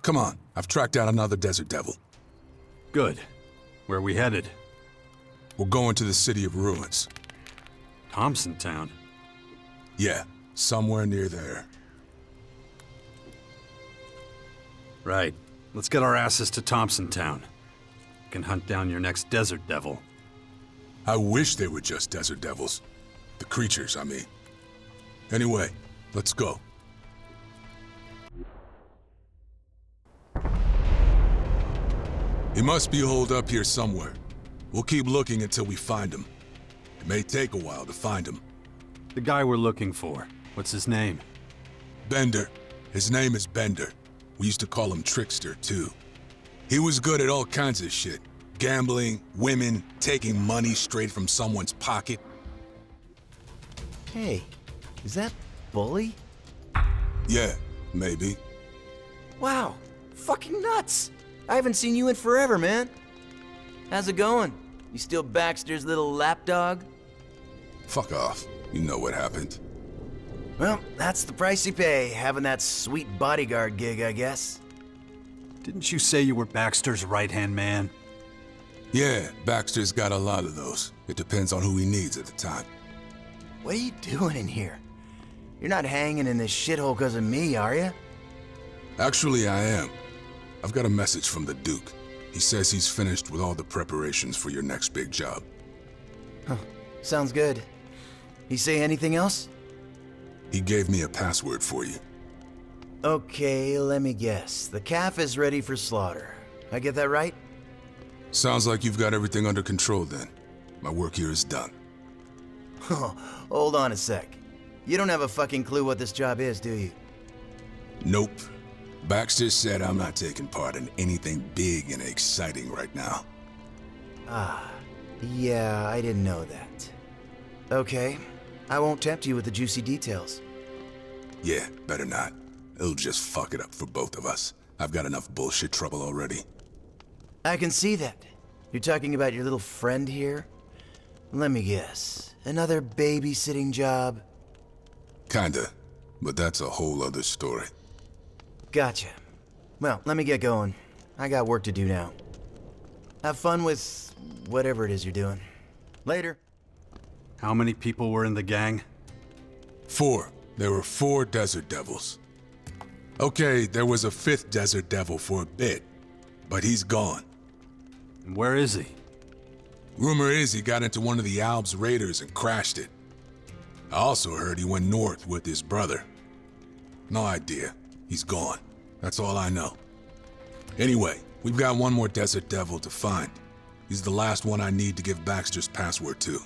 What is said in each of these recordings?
Come on, I've tracked down another Desert Devil. Good. Where are we headed? We're going to the City of Ruins. Thompson Town? Yeah, somewhere near there. Right. Let's get our asses to Thompson Town. We can hunt down your next Desert Devil. I wish they were just Desert Devils. The creatures, I mean. Anyway, let's go. He must be holed up here somewhere. We'll keep looking until we find him. It may take a while to find him. The guy we're looking for. What's his name? Bender. His name is Bender. We used to call him Trickster, too. He was good at all kinds of shit. Gambling, women, taking money straight from someone's pocket. Hey, is that Bully? Yeah, maybe. Wow, fucking nuts! I haven't seen you in forever, man. How's it going? You still Baxter's little lapdog? Fuck off. You know what happened. Well, that's the price you pay, having that sweet bodyguard gig, I guess. Didn't you say you were Baxter's right-hand man? Yeah, Baxter's got a lot of those. It depends on who he needs at the time. What are you doing in here? You're not hanging in this shithole because of me, are you? Actually, I am. I've got a message from the Duke. He says he's finished with all the preparations for your next big job. Huh, sounds good. He say anything else? He gave me a password for you. Okay, let me guess. The calf is ready for slaughter. I get that right? Sounds like you've got everything under control then. My work here is done. Oh, hold on a sec. You don't have a fucking clue what this job is, do you? Nope. Baxter said I'm not taking part in anything big and exciting right now. Ah, yeah, I didn't know that. Okay, I won't tempt you with the juicy details. Yeah, better not. It'll just fuck it up for both of us. I've got enough bullshit trouble already. I can see that. You're talking about your little friend here? Let me guess. Another babysitting job? Kinda, but that's a whole other story. Gotcha. Well, let me get going. I got work to do now. Have fun with whatever it is you're doing. Later. How many people were in the gang? 4. There were 4 Desert Devils. Okay, there was a 5th Desert Devil for a bit, but he's gone. And where is he? Rumor is he got into one of the Alb's raiders and crashed it. I also heard he went north with his brother. No idea. He's gone. That's all I know. Anyway, we've got one more Desert Devil to find. He's the last one I need to give Baxter's password to.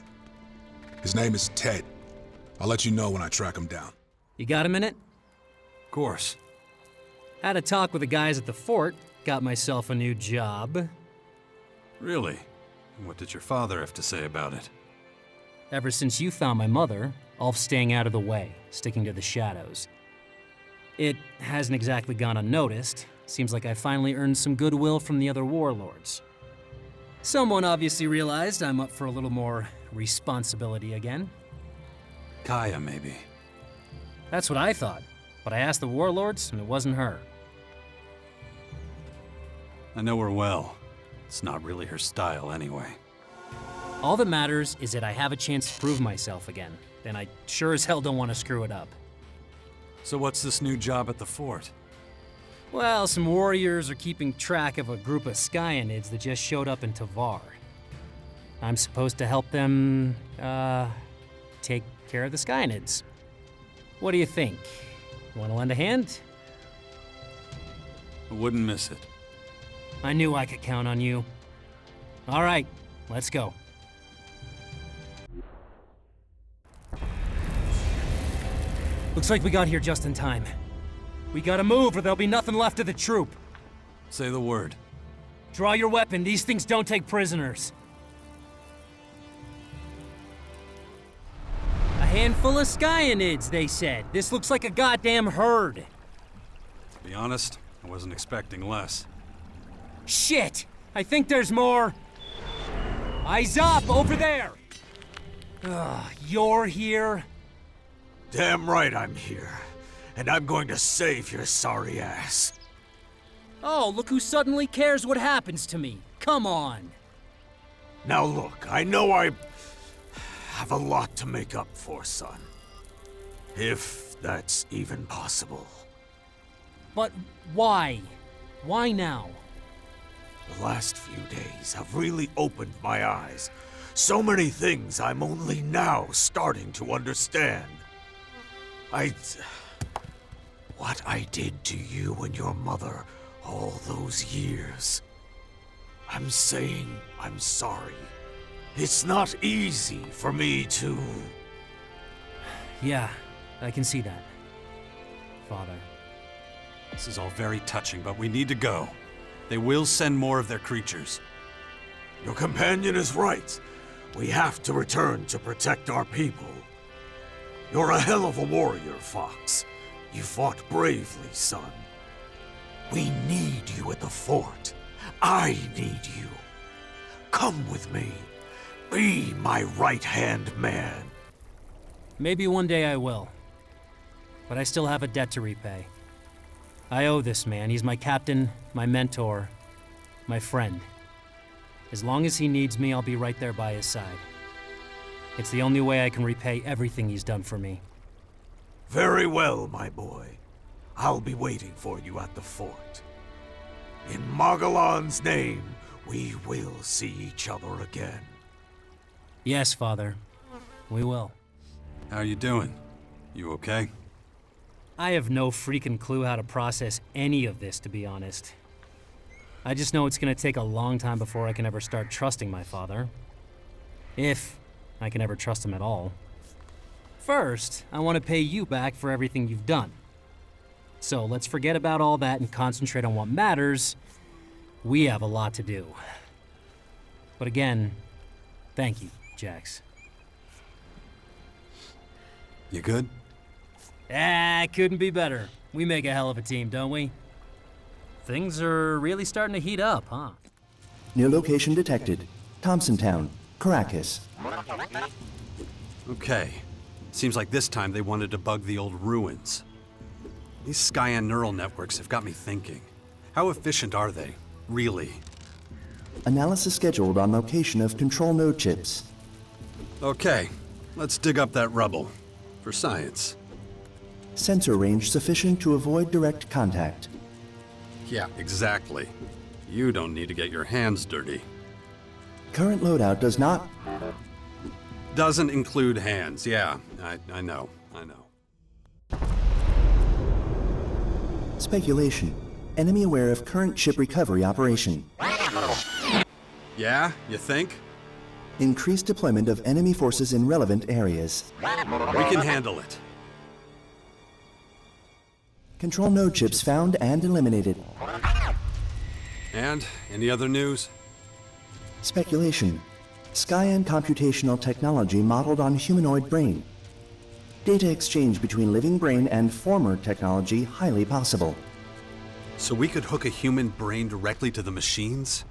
His name is Ted. I'll let you know when I track him down. You got a minute? Of course. Had a talk with the guys at the fort, got myself a new job. Really? What did your father have to say about it? Ever since you found my mother, Ulf's staying out of the way, sticking to the shadows. It hasn't exactly gone unnoticed. Seems like I finally earned some goodwill from the other warlords. Someone obviously realized I'm up for a little more responsibility again. Kaya, maybe. That's what I thought, but I asked the warlords, and it wasn't her. I know her well. It's not really her style anyway. All that matters is that I have a chance to prove myself again, and I sure as hell don't want to screw it up. So what's this new job at the fort? Well, some warriors are keeping track of a group of Skyanids that just showed up in Tavar. I'm supposed to help them, take care of the Skyanids. What do you think? Want to lend a hand? I wouldn't miss it. I knew I could count on you. All right, let's go. Looks like we got here just in time. We gotta move or there'll be nothing left of the troop. Say the word. Draw your weapon, these things don't take prisoners. A handful of Skyanids, they said. This looks like a goddamn herd. To be honest, I wasn't expecting less. Shit! I think there's more. Eyes up, over there! You're here? Damn right I'm here. And I'm going to save your sorry ass. Oh, look who suddenly cares what happens to me. Come on. Now look, I know I have a lot to make up for, son. If that's even possible. But why? Why now? The last few days have really opened my eyes. So many things I'm only now starting to understand. What I did to you and your mother all those years. I'm saying I'm sorry. It's not easy for me to... Yeah, I can see that. Father. This is all very touching, but we need to go. They will send more of their creatures. Your companion is right. We have to return to protect our people. You're a hell of a warrior, Fox. You fought bravely, son. We need you at the fort. I need you. Come with me. Be my right-hand man. Maybe one day I will. But I still have a debt to repay. I owe this man. He's my captain, my mentor, my friend. As long as he needs me, I'll be right there by his side. It's the only way I can repay everything he's done for me. Very well, my boy. I'll be waiting for you at the fort. In Magellan's name, we will see each other again. Yes, Father. We will. How are you doing? You okay? I have no freaking clue how to process any of this, to be honest. I just know it's gonna take a long time before I can ever start trusting my father. If I can ever trust him at all. First, I want to pay you back for everything you've done. So let's forget about all that and concentrate on what matters. We have a lot to do. But again, thank you, Jax. You good? Couldn't be better. We make a hell of a team, don't we? Things are really starting to heat up, huh? New location detected. Thompson Town, Caracas. Okay. Seems like this time they wanted to bug the old ruins. These Skyan neural networks have got me thinking. How efficient are they, really? Analysis scheduled on location of control node chips. Okay, let's dig up that rubble. For science. Sensor range sufficient to avoid direct contact. Yeah, exactly. You don't need to get your hands dirty. Current loadout does not... Doesn't include hands, yeah. I know. Speculation. Enemy aware of current ship recovery operation. Yeah, you think? Increased deployment of enemy forces in relevant areas. We can handle it. Control node chips found and eliminated. And, any other news? Speculation. Skyan computational technology modeled on humanoid brain. Data exchange between living brain and former technology highly possible. So we could hook a human brain directly to the machines?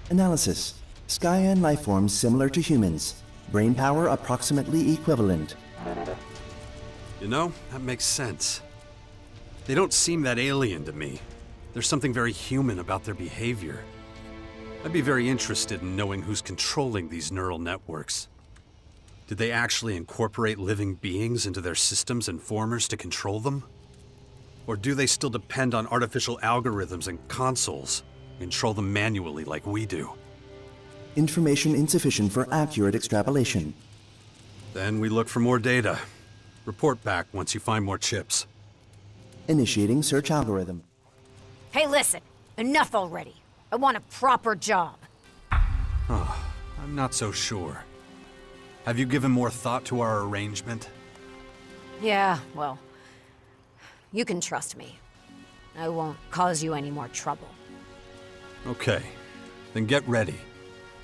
Analysis. Skyan lifeforms similar to humans. Brain power approximately equivalent. You know, that makes sense. They don't seem that alien to me. There's something very human about their behavior. I'd be very interested in knowing who's controlling these neural networks. Did they actually incorporate living beings into their systems and formers to control them? Or do they still depend on artificial algorithms and consoles, control them manually like we do? Information insufficient for accurate extrapolation. Then we look for more data. Report back once you find more chips. Initiating search algorithm. Hey, listen. Enough already. I want a proper job. I'm not so sure. Have you given more thought to our arrangement? Yeah, well, you can trust me. I won't cause you any more trouble. Okay. Then get ready.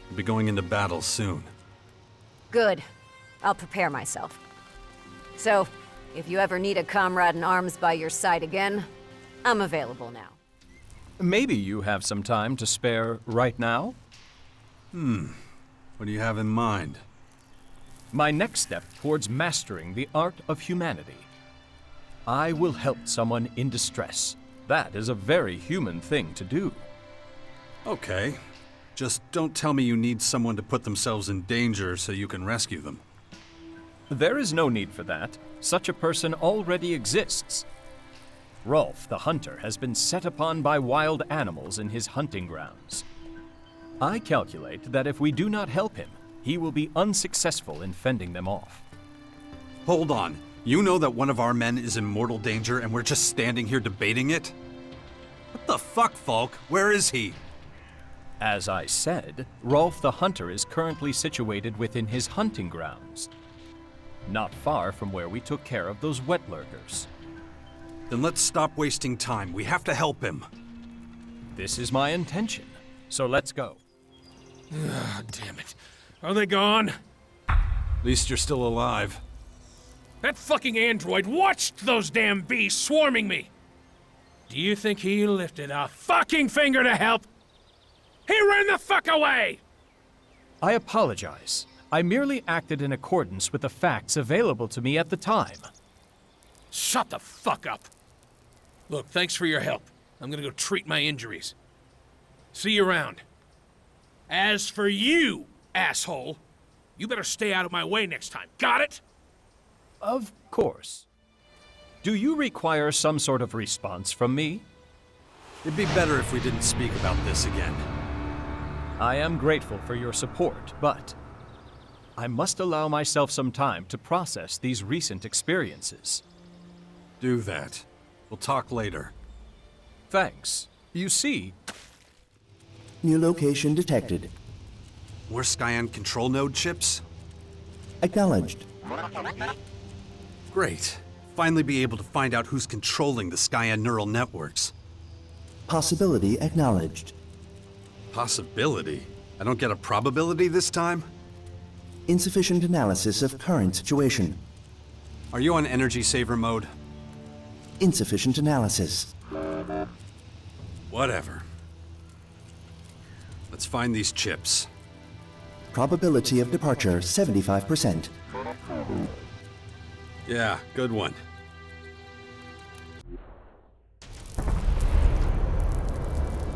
We'll be going into battle soon. Good. I'll prepare myself. So, if you ever need a comrade in arms by your side again, I'm available now. Maybe you have some time to spare right now? What do you have in mind? My next step towards mastering the art of humanity. I will help someone in distress, That is a very human thing to do. Okay. Just don't tell me you need someone to put themselves in danger so you can rescue them. There is no need for that. Such a person already exists. Rolf, the hunter, has been set upon by wild animals in his hunting grounds. I calculate that if we do not help him, he will be unsuccessful in fending them off. Hold on. You know that one of our men is in mortal danger and we're just standing here debating it? What the fuck, Falk? Where is he? As I said, Rolf the hunter is currently situated within his hunting grounds, not far from where we took care of those wet lurkers. Then let's stop wasting time. We have to help him. This is my intention, so let's go. Damn it. Are they gone? At least you're still alive. That fucking android watched those damn beasts swarming me! Do you think he lifted a fucking finger to help? He ran the fuck away! I apologize. I merely acted in accordance with the facts available to me at the time. Shut the fuck up! Look, thanks for your help. I'm gonna go treat my injuries. See you around. As for you, asshole, you better stay out of my way next time. Got it? Of course. Do you require some sort of response from me? It'd be better if we didn't speak about this again. I am grateful for your support, but I must allow myself some time to process these recent experiences. Do that. We'll talk later. Thanks. You see, New location detected. More Skyan control node chips? Acknowledged. Great. Finally be able to find out who's controlling the Skyan neural networks. Possibility acknowledged. Possibility? I don't get a probability this time? Insufficient analysis of current situation. Are you on energy saver mode? Insufficient analysis. Whatever. Let's find these chips. Probability of departure 75%. Yeah, good one.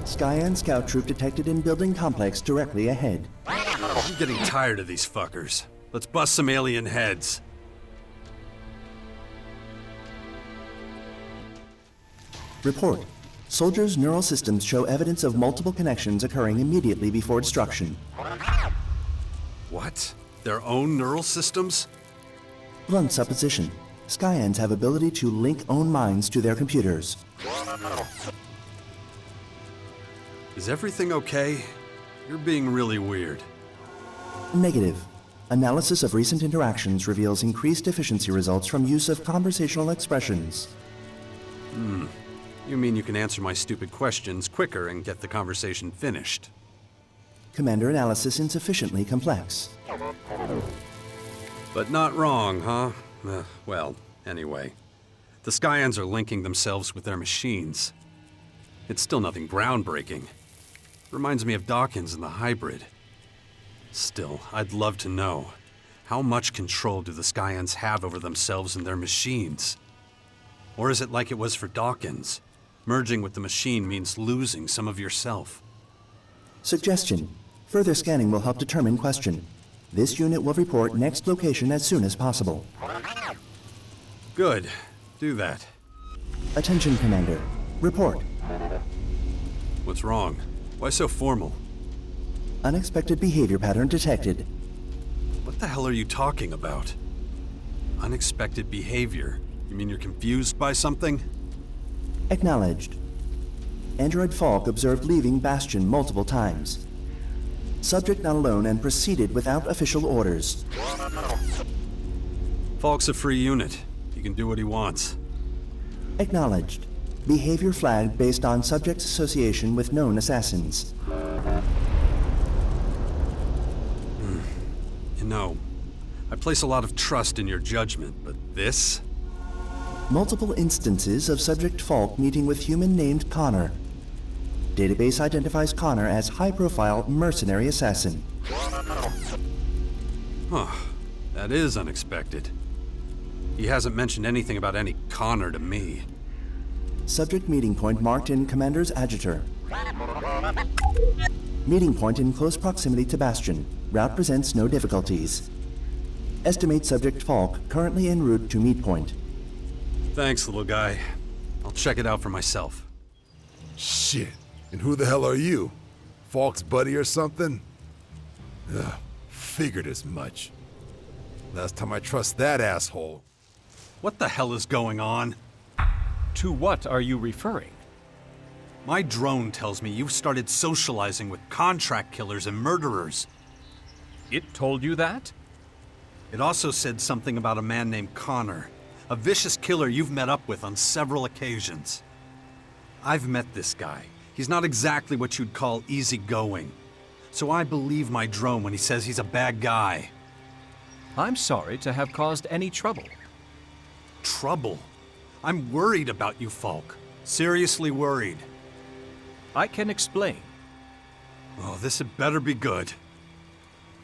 Skyan scout troop detected in building complex directly ahead. I'm getting tired of these fuckers. Let's bust some alien heads. Report. Soldiers' neural systems show evidence of multiple connections occurring immediately before destruction. What? Their own neural systems? Blunt supposition. Skyans have ability to link own minds to their computers. Is everything okay? You're being really weird. Negative. Analysis of recent interactions reveals increased efficiency results from use of conversational expressions. You mean you can answer my stupid questions quicker and get the conversation finished? Commander analysis insufficiently complex. But not wrong, huh? Well, anyway. The Skyans are linking themselves with their machines. It's still nothing groundbreaking. Reminds me of Dawkins and the hybrid. Still, I'd love to know. How much control do the Skyans have over themselves and their machines? Or is it like it was for Dawkins? Merging with the machine means losing some of yourself. Suggestion. Further scanning will help determine question. This unit will report next location as soon as possible. Good. Do that. Attention, Commander. Report. What's wrong? Why so formal? Unexpected behavior pattern detected. What the hell are you talking about? Unexpected behavior? You mean you're confused by something? Acknowledged. Android Falk observed leaving Bastion multiple times. Subject not alone and proceeded without official orders. Falk's a free unit. He can do what he wants. Acknowledged. Behavior flagged based on subject's association with known assassins. You know, I place a lot of trust in your judgment, but this? Multiple instances of Subject Falk meeting with human named Connor. Database identifies Connor as high-profile mercenary assassin. Huh. That is unexpected. He hasn't mentioned anything about any Connor to me. Subject meeting point marked in Commander's Adjutor. Meeting point in close proximity to Bastion. Route presents no difficulties. Estimate Subject Falk currently en route to meet point. Thanks, little guy. I'll check it out for myself. Shit. And who the hell are you? Falk's buddy or something? Ugh, figured as much. Last time I trust that asshole. What the hell is going on? To what are you referring? My drone tells me you've started socializing with contract killers and murderers. It told you that? It also said something about a man named Connor, a vicious killer you've met up with on several occasions. I've met this guy. He's not exactly what you'd call easygoing. So I believe my drone when he says he's a bad guy. I'm sorry to have caused any trouble. Trouble? I'm worried about you, Falk. Seriously worried. I can explain. Oh, this had better be good.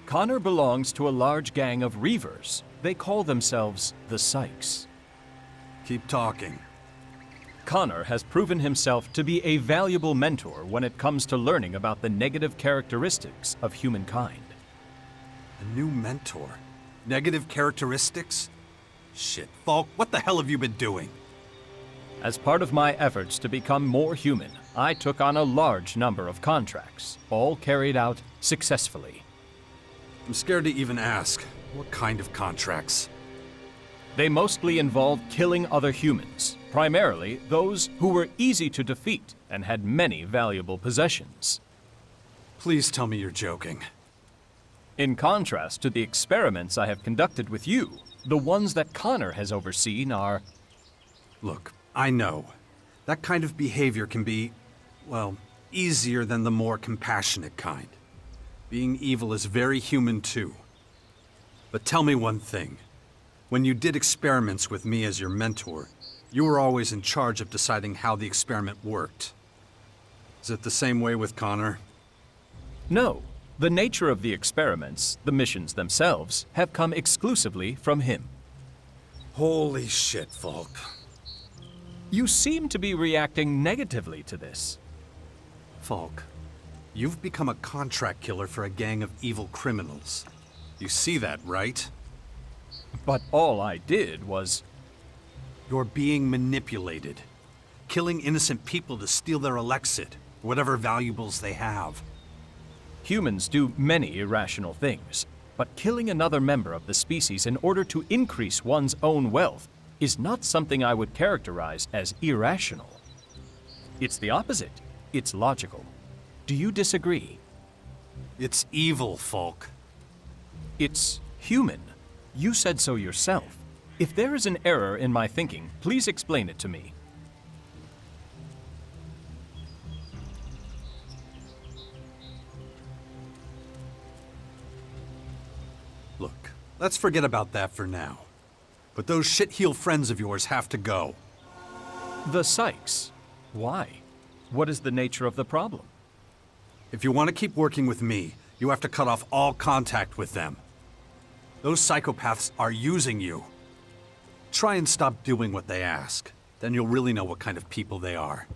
Connor belongs to a large gang of Reavers. They call themselves the Sykes. Keep talking. Connor has proven himself to be a valuable mentor when it comes to learning about the negative characteristics of humankind. A new mentor? Negative characteristics? Shit, Falk, what the hell have you been doing? As part of my efforts to become more human, I took on a large number of contracts, all carried out successfully. I'm scared to even ask. What kind of contracts? They mostly involved killing other humans, primarily those who were easy to defeat and had many valuable possessions. Please tell me you're joking. In contrast to the experiments I have conducted with you, the ones that Connor has overseen are... Look, I know. That kind of behavior can be, well, easier than the more compassionate kind. Being evil is very human too. But tell me one thing. When you did experiments with me as your mentor, you were always in charge of deciding how the experiment worked. Is it the same way with Connor? No. The nature of the experiments, the missions themselves, have come exclusively from him. Holy shit, Falk. You seem to be reacting negatively to this. Falk, you've become a contract killer for a gang of evil criminals. You see that, right? But all I did was... You're being manipulated. Killing innocent people to steal their Elexit, whatever valuables they have. Humans do many irrational things, but killing another member of the species in order to increase one's own wealth is not something I would characterize as irrational. It's the opposite. It's logical. Do you disagree? It's evil, Falk. It's human. You said so yourself. If there is an error in my thinking, please explain it to me. Look, let's forget about that for now. But those shit-heel friends of yours have to go. The Sykes. Why? What is the nature of the problem? If you want to keep working with me, you have to cut off all contact with them. Those psychopaths are using you. Try and stop doing what they ask. Then you'll really know what kind of people they are.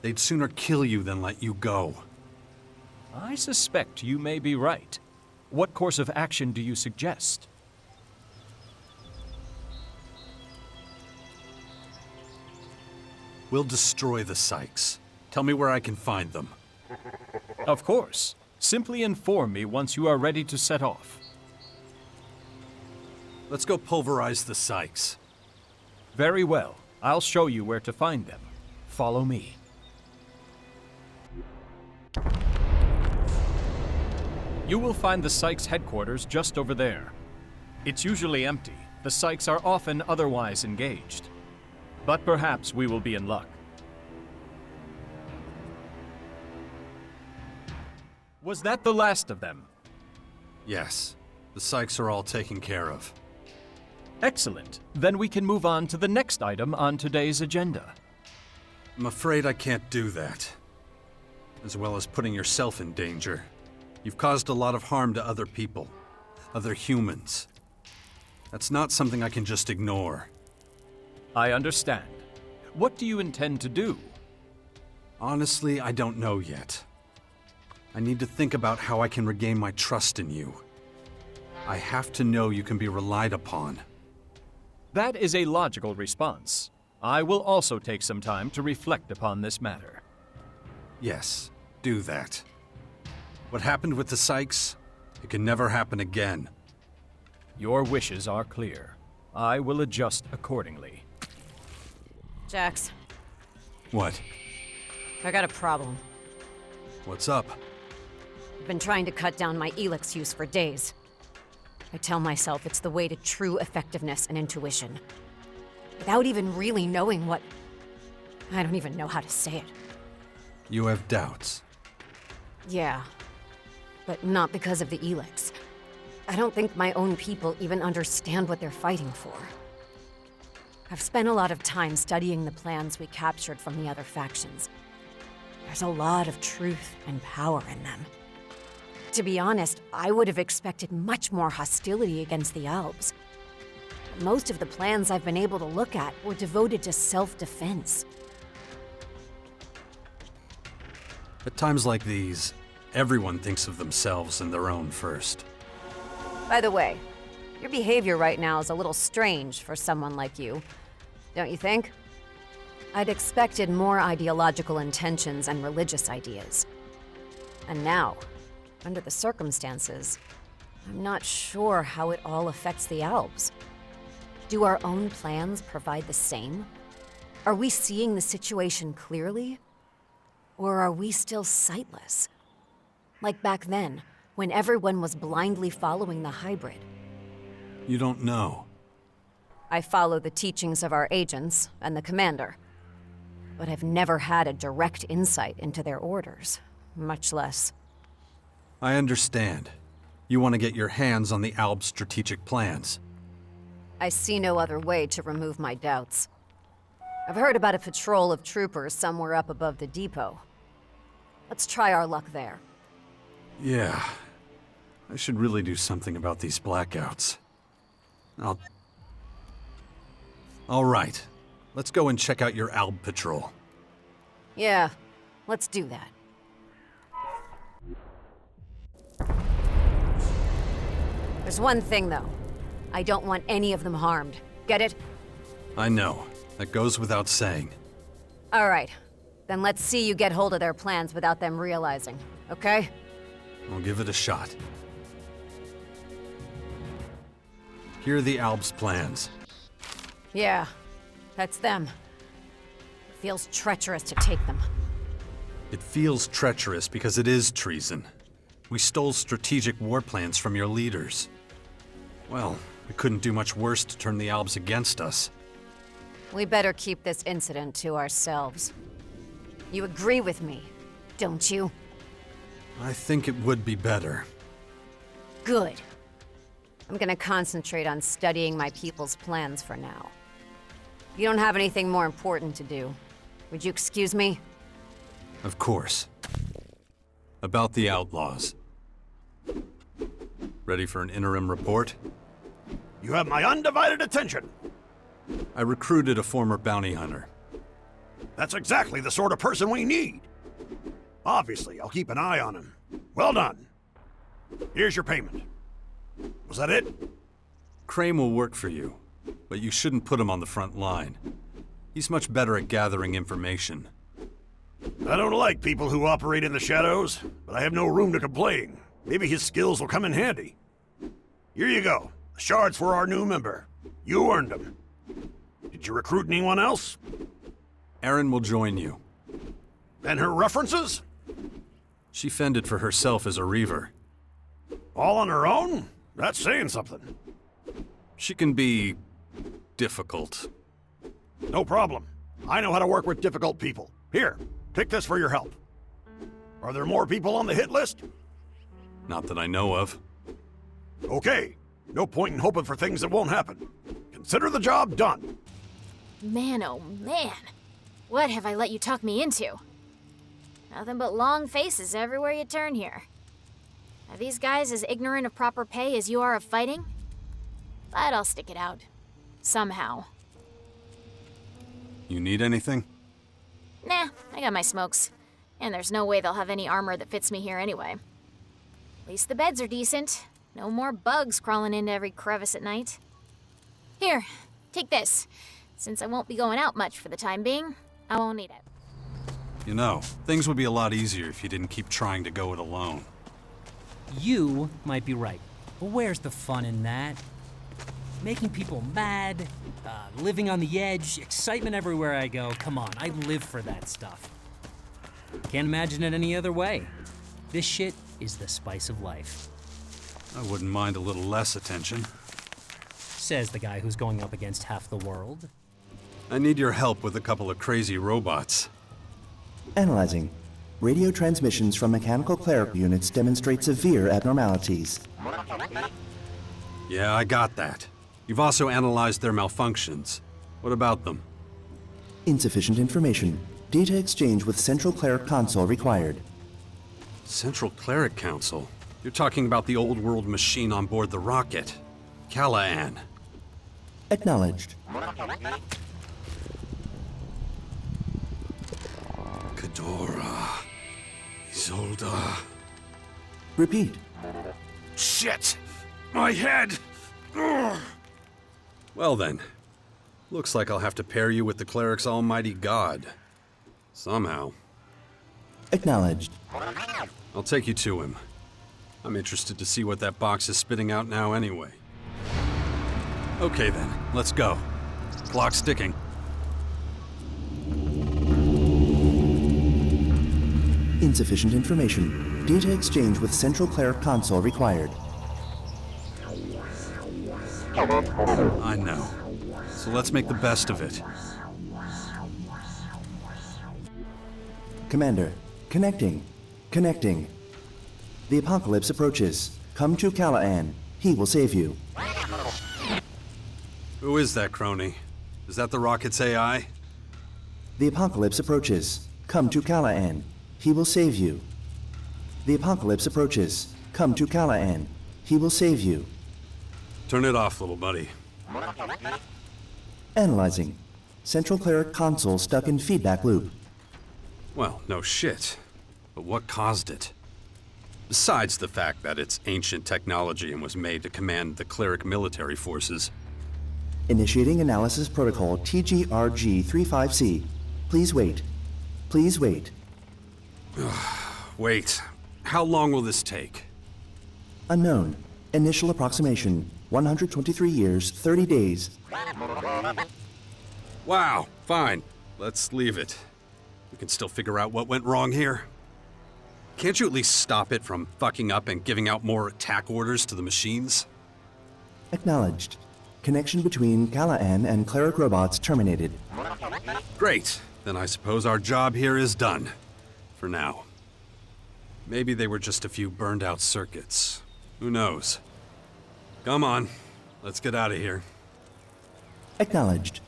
They'd sooner kill you than let you go. I suspect you may be right. What course of action do you suggest? We'll destroy the Sykes. Tell me where I can find them. Of course. Simply inform me once you are ready to set off. Let's go pulverize the Sykes. Very well. I'll show you where to find them. Follow me. You will find the Sykes headquarters just over there. It's usually empty. The Sykes are often otherwise engaged. But perhaps we will be in luck. Was that the last of them? Yes. The Sykes are all taken care of. Excellent. Then we can move on to the next item on today's agenda. I'm afraid I can't do that. As well as putting yourself in danger. You've caused a lot of harm to other people. Other humans. That's not something I can just ignore. I understand. What do you intend to do? Honestly, I don't know yet. I need to think about how I can regain my trust in you. I have to know you can be relied upon. That is a logical response. I will also take some time to reflect upon this matter. Yes, do that. What happened with the Sykes, it can never happen again. Your wishes are clear. I will adjust accordingly. Jax, What? I got a problem. What's up? I've been trying to cut down my Elex use for days. I tell myself it's the way to true effectiveness and intuition. Without even really knowing what... I don't even know how to say it. You have doubts. Yeah, but not because of the Elex. I don't think my own people even understand what they're fighting for. I've spent a lot of time studying the plans we captured from the other factions. There's a lot of truth and power in them. To be honest, I would have expected much more hostility against the Albs. Most of the plans I've been able to look at were devoted to self-defense. At times like these, everyone thinks of themselves and their own first. By the way, your behavior right now is a little strange for someone like you, don't you think? I'd expected more ideological intentions and religious ideas. And now, under the circumstances, I'm not sure how it all affects the Albs. Do our own plans provide the same? Are we seeing the situation clearly? Or are we still sightless? Like back then, when everyone was blindly following the hybrid. You don't know. I follow the teachings of our agents and the commander. But I've never had a direct insight into their orders, much less... I understand. You want to get your hands on the Alb's strategic plans. I see no other way to remove my doubts. I've heard about a patrol of troopers somewhere up above the depot. Let's try our luck there. Yeah. I should really do something about these blackouts. All right. Let's go and check out your Alb patrol. Yeah, let's do that. There's one thing, though. I don't want any of them harmed. Get it? I know. That goes without saying. All right. Then let's see you get hold of their plans without them realizing, okay? I'll give it a shot. Here are the Alb's plans. Yeah, that's them. It feels treacherous to take them. It feels treacherous because it is treason. We stole strategic war plans from your leaders. Well, we couldn't do much worse to turn the Albs against us. We better keep this incident to ourselves. You agree with me, don't you? I think it would be better. Good. I'm gonna concentrate on studying my people's plans for now. You don't have anything more important to do. Would you excuse me? Of course. About the Outlaws. Ready for an interim report? You have my undivided attention. I recruited a former bounty hunter. That's exactly the sort of person we need. Obviously, I'll keep an eye on him. Well done. Here's your payment. Was that it? Crane will work for you, but you shouldn't put him on the front line. He's much better at gathering information. I don't like people who operate in the shadows, but I have no room to complain. Maybe his skills will come in handy. Here you go. The shards for our new member. You earned them. Did you recruit anyone else? Erin will join you. And her references? She fended for herself as a Reaver. All on her own? That's saying something. She can be... difficult. No problem. I know how to work with difficult people. Here, take this for your help. Are there more people on the hit list? Not that I know of. Okay. No point in hoping for things that won't happen. Consider the job done. Man, oh man. What have I let you talk me into? Nothing but long faces everywhere you turn here. Are these guys as ignorant of proper pay as you are of fighting? But I'll stick it out. Somehow. You need anything? Nah, I got my smokes. And there's no way they'll have any armor that fits me here anyway. At least the beds are decent. No more bugs crawling into every crevice at night. Here, take this. Since I won't be going out much for the time being, I won't need it. You know, things would be a lot easier if you didn't keep trying to go it alone. You might be right, but where's the fun in that? Making people mad, living on the edge, excitement everywhere I go. Come on, I live for that stuff. Can't imagine it any other way. This shit is the spice of life. I wouldn't mind a little less attention. Says the guy who's going up against half the world. I need your help with a couple of crazy robots. Analyzing. Radio transmissions from mechanical cleric units demonstrate severe abnormalities. Yeah, I got that. You've also analyzed their malfunctions. What about them? Insufficient information. Data exchange with Central Cleric Console required. Central Cleric Council? You're talking about the old world machine on board the rocket. Callahan. Acknowledged. Ghidorah. Isolde. Repeat. Shit! My head! Ugh. Well then, looks like I'll have to pair you with the cleric's almighty god. Somehow. Acknowledged. I'll take you to him. I'm interested to see what that box is spitting out now anyway. Okay then, let's go. Clock's ticking. Insufficient information. Data exchange with Central Cleric Console required. I know. So let's make the best of it. Commander, connecting. Connecting. The apocalypse approaches. Come to Callahan. He will save you. Who is that crony? Is that the rocket's AI? The apocalypse approaches. Come to Callahan. He will save you. The apocalypse approaches. Come to Callahan. He will save you. Turn it off, little buddy. Analyzing. Central Cleric Console stuck in feedback loop. Well, no shit. But what caused it? Besides the fact that it's ancient technology and was made to command the cleric military forces. Initiating analysis protocol TGRG-35C. Please wait. Please wait. Wait. How long will this take? Unknown. Initial approximation. 123 years, 30 days. Wow, fine. Let's leave it. We can still figure out what went wrong here. Can't you at least stop it from fucking up and giving out more attack orders to the machines? Acknowledged. Connection between Callahan and cleric robots terminated. Great. Then I suppose our job here is done. For now. Maybe they were just a few burned out circuits. Who knows? Come on. Let's get out of here. Acknowledged.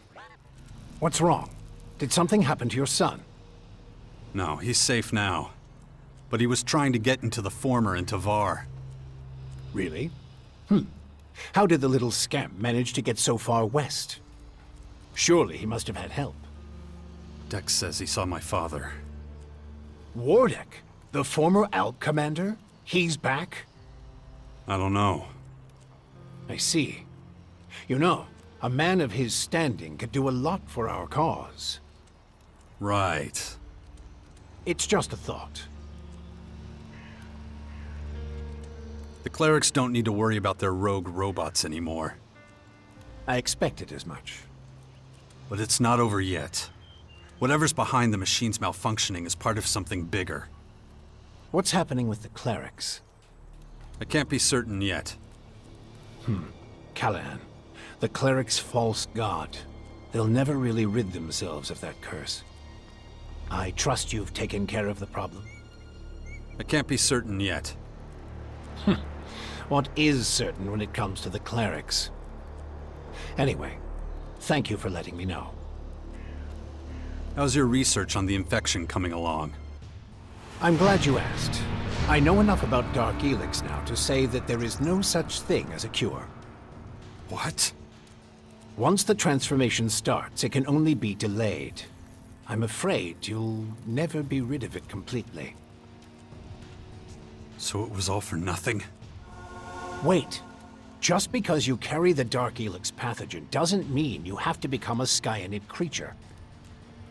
What's wrong? Did something happen to your son? No, he's safe now. But he was trying to get into the former in Tavar. Really? How did the little scamp manage to get so far west? Surely he must have had help. Dex says he saw my father. Wardek, the former Alp commander? He's back? I don't know. I see. You know, a man of his standing could do a lot for our cause. Right. It's just a thought. The clerics don't need to worry about their rogue robots anymore. I expected as much. But it's not over yet. Whatever's behind the machine's malfunctioning is part of something bigger. What's happening with the clerics? I can't be certain yet. Callahan, the cleric's false god. They'll never really rid themselves of that curse. I trust you've taken care of the problem. I can't be certain yet. What is certain when it comes to the clerics? Anyway, thank you for letting me know. How's your research on the infection coming along? I'm glad you asked. I know enough about Dark Elex now to say that there is no such thing as a cure. What? Once the transformation starts, it can only be delayed. I'm afraid you'll never be rid of it completely. So it was all for nothing? Wait. Just because you carry the Dark Elex pathogen doesn't mean you have to become a Skyanid creature.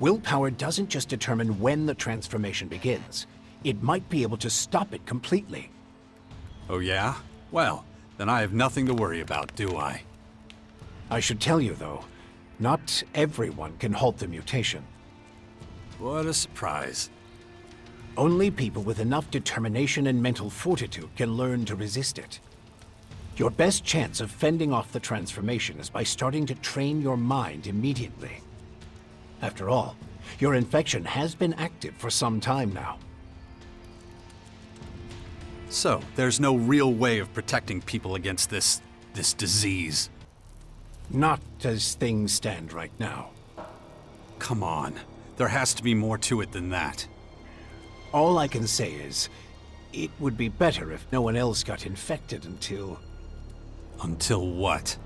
Willpower doesn't just determine when the transformation begins. It might be able to stop it completely. Oh yeah? Well, then I have nothing to worry about, do I? I should tell you, though, not everyone can halt the mutation. What a surprise. Only people with enough determination and mental fortitude can learn to resist it. Your best chance of fending off the transformation is by starting to train your mind immediately. After all, your infection has been active for some time now. So, there's no real way of protecting people against this disease? Not as things stand right now. Come on. There has to be more to it than that. All I can say is, it would be better if no one else got infected until... Until what?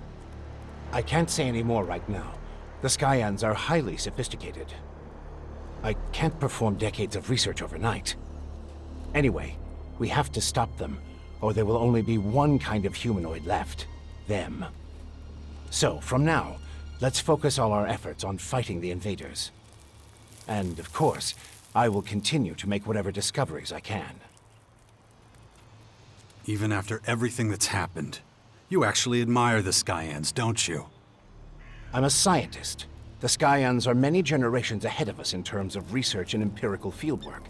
I can't say any more right now. The Skyans are highly sophisticated. I can't perform decades of research overnight. Anyway, we have to stop them, or there will only be one kind of humanoid left. Them. So, from now, let's focus all our efforts on fighting the invaders. And, of course, I will continue to make whatever discoveries I can. Even after everything that's happened, you actually admire the Skyans, don't you? I'm a scientist. The Skyans are many generations ahead of us in terms of research and empirical fieldwork.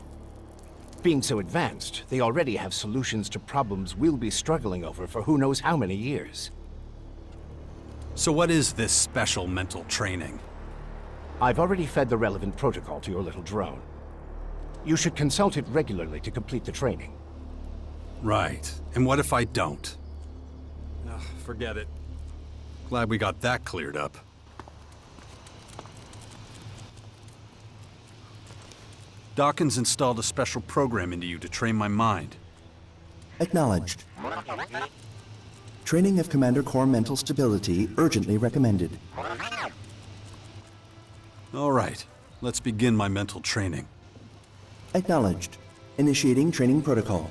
Being so advanced, they already have solutions to problems we'll be struggling over for who knows how many years. So what is this special mental training? I've already fed the relevant protocol to your little drone. You should consult it regularly to complete the training. Right. And what if I don't? Ugh, forget it. Glad we got that cleared up. Dawkins installed a special program into you to train my mind. Acknowledged. Training of Commander Core mental stability urgently recommended. All right. Let's begin my mental training. Acknowledged. Initiating training protocol.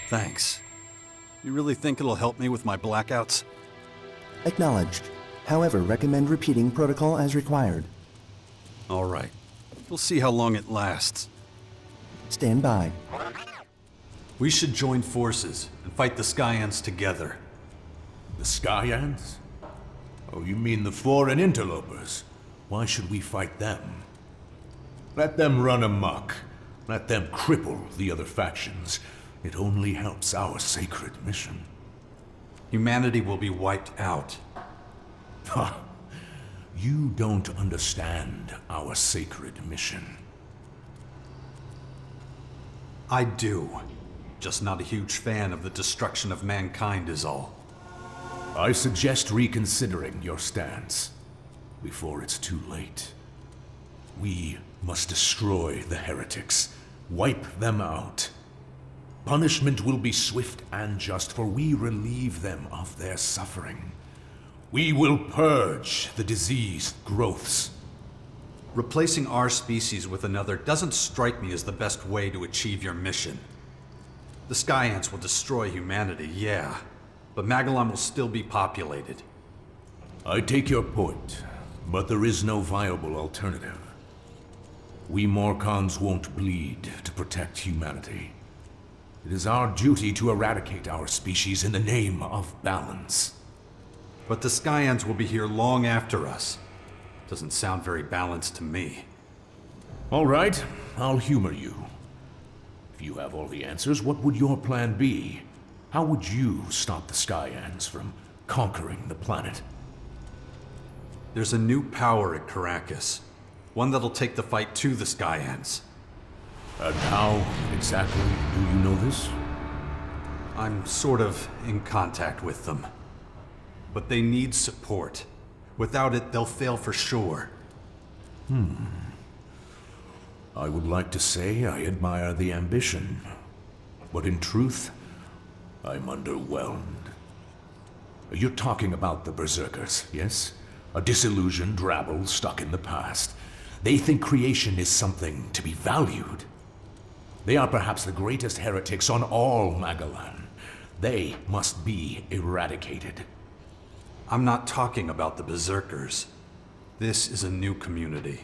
Thanks. You really think it'll help me with my blackouts? Acknowledged. However, recommend repeating protocol as required. All right. We'll see how long it lasts. Stand by. We should join forces and fight the Skyans together. The Skyans? Oh, you mean the foreign interlopers? Why should we fight them? Let them run amok. Let them cripple the other factions. It only helps our sacred mission. Humanity will be wiped out. Ha! You don't understand our sacred mission. I do. Just not a huge fan of the destruction of mankind is all. I suggest reconsidering your stance before it's too late. We must destroy the heretics, wipe them out. Punishment will be swift and just, for we relieve them of their suffering. We will purge the diseased growths. Replacing our species with another doesn't strike me as the best way to achieve your mission. The Skyants will destroy humanity, yeah, but Magellan will still be populated. I take your point, but there is no viable alternative. We Morcons won't bleed to protect humanity. It is our duty to eradicate our species in the name of balance. But the Skyans will be here long after us. Doesn't sound very balanced to me. All right, I'll humor you. If you have all the answers, what would your plan be? How would you stop the Skyans from conquering the planet? There's a new power at Caracas. One that'll take the fight to the Skyans. And how exactly do you know this? I'm sort of in contact with them. But they need support. Without it, they'll fail for sure. I would like to say I admire the ambition, but in truth, I'm underwhelmed. You're talking about the Berserkers, yes? A disillusioned rabble stuck in the past. They think creation is something to be valued. They are perhaps the greatest heretics on all Magalan. They must be eradicated. I'm not talking about the Berserkers. This is a new community.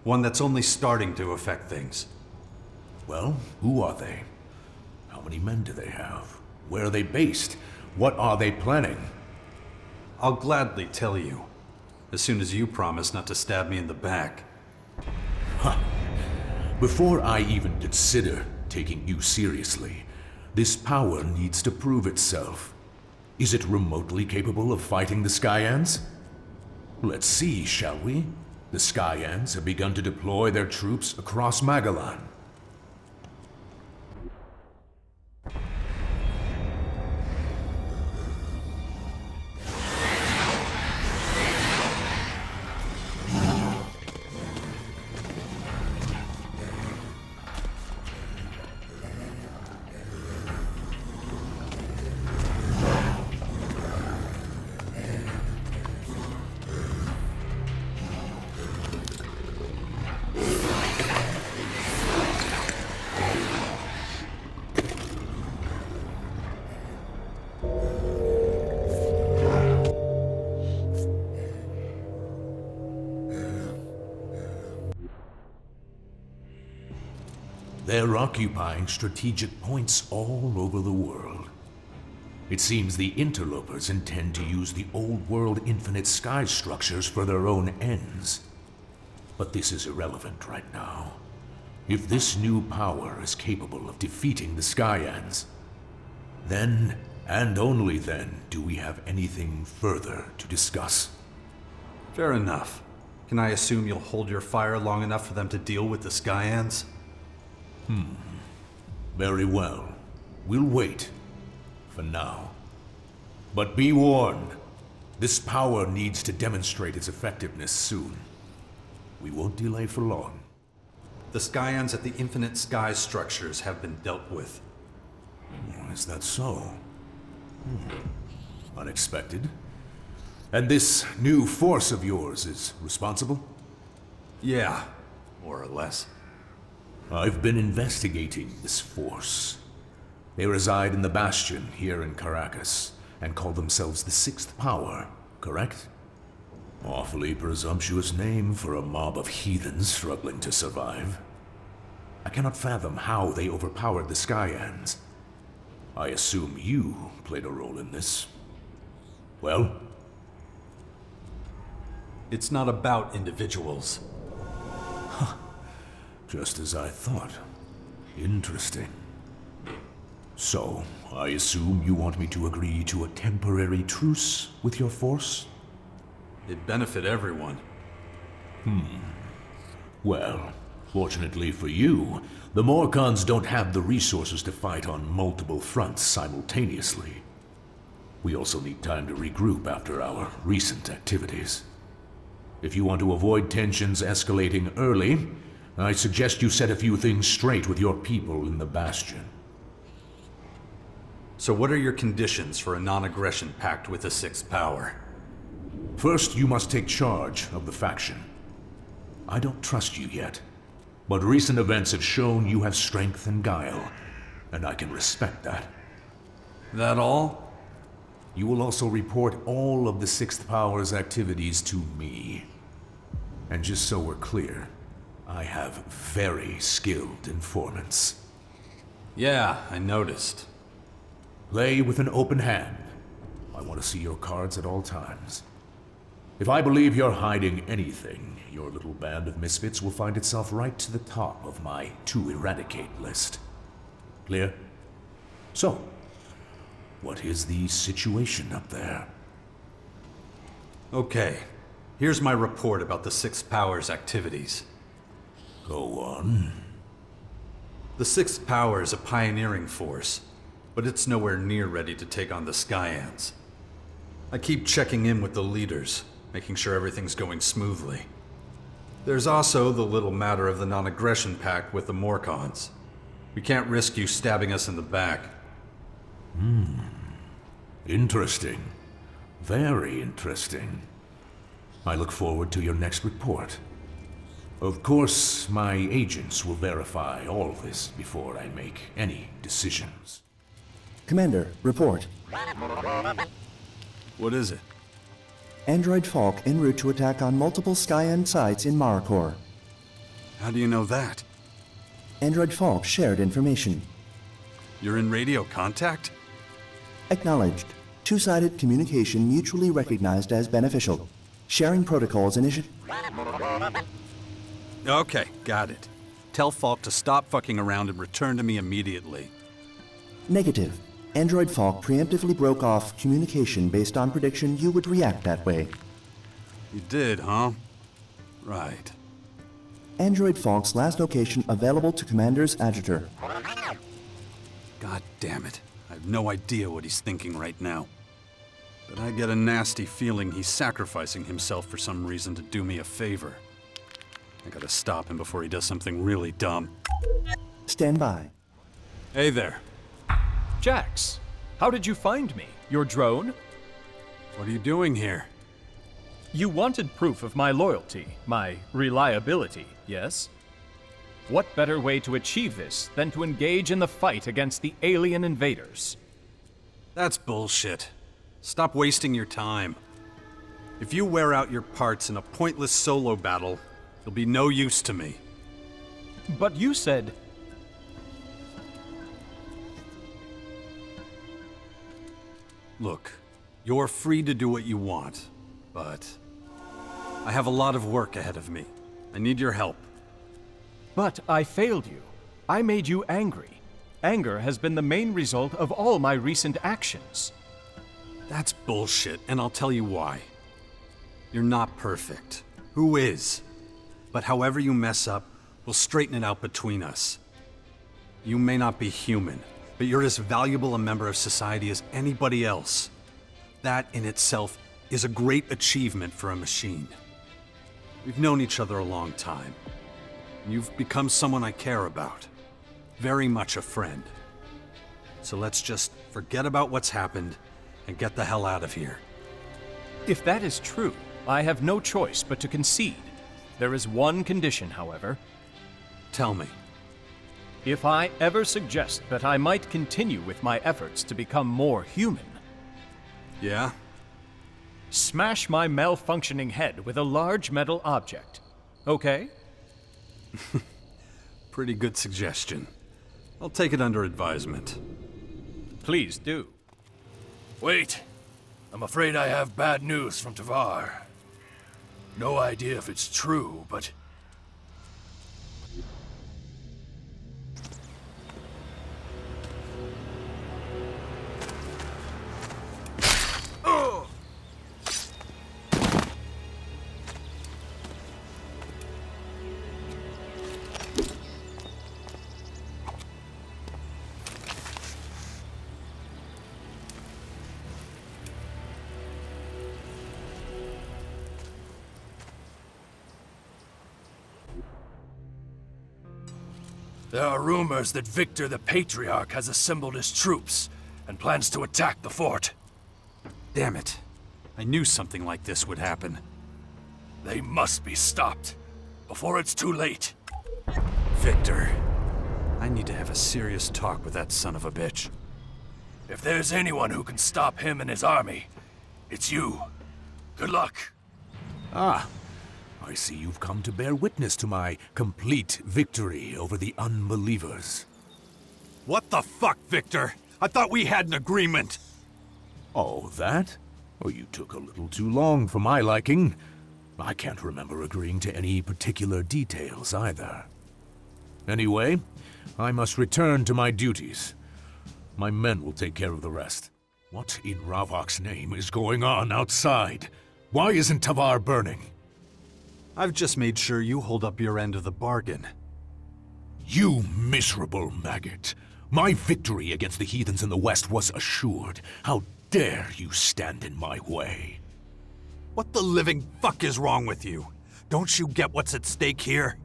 One that's only starting to affect things. Well, who are they? How many men do they have? Where are they based? What are they planning? I'll gladly tell you, as soon as you promise not to stab me in the back. Huh. Before I even consider taking you seriously, this power needs to prove itself. Is it remotely capable of fighting the Skyans? Let's see, shall we? The Skyans have begun to deploy their troops across Magalan. They're occupying strategic points all over the world. It seems the interlopers intend to use the old world infinite sky structures for their own ends. But this is irrelevant right now. If this new power is capable of defeating the Skyans, then, and only then, do we have anything further to discuss. Fair enough. Can I assume you'll hold your fire long enough for them to deal with the Skyans? Very well. We'll wait. For now. But be warned. This power needs to demonstrate its effectiveness soon. We won't delay for long. The Skyans at the Infinite Sky structures have been dealt with. Is that so? Unexpected. And this new force of yours is responsible? Yeah, more or less. I've been investigating this force. They reside in the Bastion here in Caracas, and call themselves the Sixth Power, correct? Awfully presumptuous name for a mob of heathens struggling to survive. I cannot fathom how they overpowered the Skyans. I assume you played a role in this. Well? It's not about individuals. Just as I thought. Interesting. So, I assume you want me to agree to a temporary truce with your force? It'd benefit everyone. Well, fortunately for you, the Morcons don't have the resources to fight on multiple fronts simultaneously. We also need time to regroup after our recent activities. If you want to avoid tensions escalating early, I suggest you set a few things straight with your people in the Bastion. So what are your conditions for a non-aggression pact with the Sixth Power? First, you must take charge of the faction. I don't trust you yet, but recent events have shown you have strength and guile, and I can respect that. That all? You will also report all of the Sixth Power's activities to me. And just so we're clear, I have very skilled informants. Yeah, I noticed. Play with an open hand. I want to see your cards at all times. If I believe you're hiding anything, your little band of misfits will find itself right to the top of my to-eradicate list. Clear? So, what is the situation up there? Okay, here's my report about the Sixth Power's activities. Go on. The Sixth Power is a pioneering force, but it's nowhere near ready to take on the Skyans. I keep checking in with the leaders, making sure everything's going smoothly. There's also the little matter of the non-aggression pact with the Morcons. We can't risk you stabbing us in the back. Interesting. Very interesting. I look forward to your next report. Of course, my agents will verify all this before I make any decisions. Commander, report. What is it? Android Falk en route to attack on multiple Skyend sites in Maricor. How do you know that? Android Falk shared information. You're in radio contact? Acknowledged. Two-sided communication mutually recognized as beneficial. Sharing protocols initiated. Okay, got it. Tell Falk to stop fucking around and return to me immediately. Negative. Android Falk preemptively broke off communication based on prediction you would react that way. You did, huh? Right. Android Falk's last location available to Commander's Adjutor. God damn it. I have no idea what he's thinking right now. But I get a nasty feeling he's sacrificing himself for some reason to do me a favor. I gotta stop him before he does something really dumb. Stand by. Hey there. Jax, how did you find me? Your drone? What are you doing here? You wanted proof of my loyalty, my reliability, yes? What better way to achieve this than to engage in the fight against the alien invaders? That's bullshit. Stop wasting your time. If you wear out your parts in a pointless solo battle, you'll be no use to me. But you said... Look, you're free to do what you want, but I have a lot of work ahead of me. I need your help. But I failed you. I made you angry. Anger has been the main result of all my recent actions. That's bullshit, and I'll tell you why. You're not perfect. Who is? But however you mess up, we'll straighten it out between us. You may not be human, but you're as valuable a member of society as anybody else. That in itself is a great achievement for a machine. We've known each other a long time. You've become someone I care about. Very much a friend. So let's just forget about what's happened and get the hell out of here. If that is true, I have no choice but to concede. There is one condition, however. Tell me. If I ever suggest that I might continue with my efforts to become more human... Yeah? Smash my malfunctioning head with a large metal object. Okay? Pretty good suggestion. I'll take it under advisement. Please do. Wait. I'm afraid I have bad news from Tavar. No idea if it's true, but... There are rumors that Victor the Patriarch has assembled his troops and plans to attack the fort. Damn it. I knew something like this would happen. They must be stopped before it's too late. Victor. I need to have a serious talk with that son of a bitch. If there's anyone who can stop him and his army, it's you. Good luck. Ah, I see you've come to bear witness to my complete victory over the unbelievers. What the fuck, Victor? I thought we had an agreement. Oh, that? Well, you took a little too long for my liking. I can't remember agreeing to any particular details either. Anyway, I must return to my duties. My men will take care of the rest. What in Ravok's name is going on outside? Why isn't Tavar burning? I've just made sure you hold up your end of the bargain. You miserable maggot. My victory against the heathens in the west was assured. How dare you stand in my way? What the living fuck is wrong with you? Don't you get what's at stake here?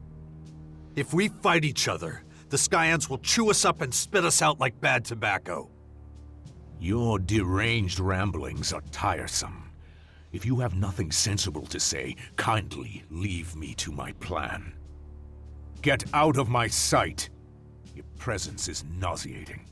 If we fight each other, the Skyans will chew us up and spit us out like bad tobacco. Your deranged ramblings are tiresome. If you have nothing sensible to say, kindly leave me to my plan. Get out of my sight! Your presence is nauseating.